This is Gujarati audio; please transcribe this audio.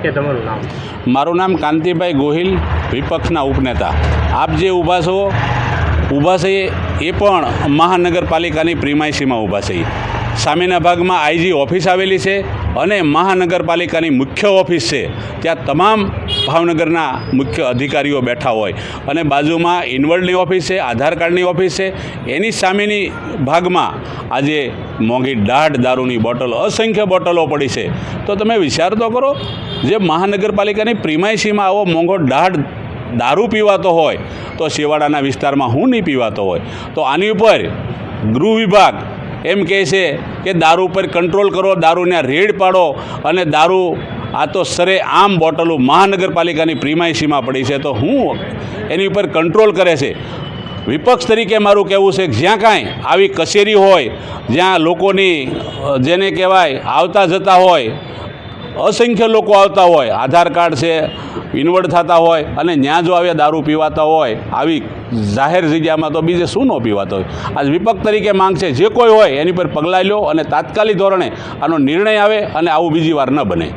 કે તમારું નામ? મારું નામ કાંતિભાઈ ગોહિલ, વિપક્ષના ઉપનેતા. આપ જે ઊભા છે એ પણ મહાનગરપાલિકાની પ્રિમાઇસીમાં ઊભા છે. સામેના ભાગમાં આઈજી ઓફિસ આવેલી છે અને મહાનગરપાલિકાની મુખ્ય ઓફિસ છે. ત્યાં તમામ ભાવનગરના મુખ્ય અધિકારીઓ બેઠા હોય અને બાજુમાં ઇનવર્ડની ઓફિસ છે, આધાર કાર્ડની ઓફિસ છે. એની સામેની ભાગમાં આજે મોંઘી દારૂની બોટલો, અસંખ્ય બોટલો પડી છે. તો તમે વિચાર તો કરો, જે મહાનગરપાલિકાની પ્રિમાઇસીમાં આવો મોંઘો દારૂ પીવાતો હોય તો શેવાડાના વિસ્તારમાં હું નહીં પીવાતો હોય? તો આની ઉપર ગૃહ વિભાગ એમ કહે છે કે દારૂ પર કંટ્રોલ કરો, દારૂને રેડ પાડો અને દારૂ આ તો સરેઆમ બોટલો મહાનગરપાલિકાની પ્રિમાઇસીમાં પડી છે તો હું એની ઉપર કંટ્રોલ કરે છે. વિપક્ષ તરીકે મારું કહેવું છે કે જ્યાં કાંઈ આવી કચેરી હોય, જ્યાં લોકોની જેને કહેવાય આવતા જતા હોય, અસંખ્ય લોકો આવતા હોય, આધાર કાર્ડ છે, ઇન્વર્ટ થતા હોય અને ત્યાં જો આવ્યા દારૂ પીવાતા હોય આવી જાહેર જગ્યામાં, તો બીજે શું ન પીવાતો હોય? આજ વિપક્ષ તરીકે માંગ છે જે કોઈ હોય એની પર પગલાં લો અને તાત્કાલિક ધોરણે આનો નિર્ણય આવે અને આવું બીજી વાર ન બને.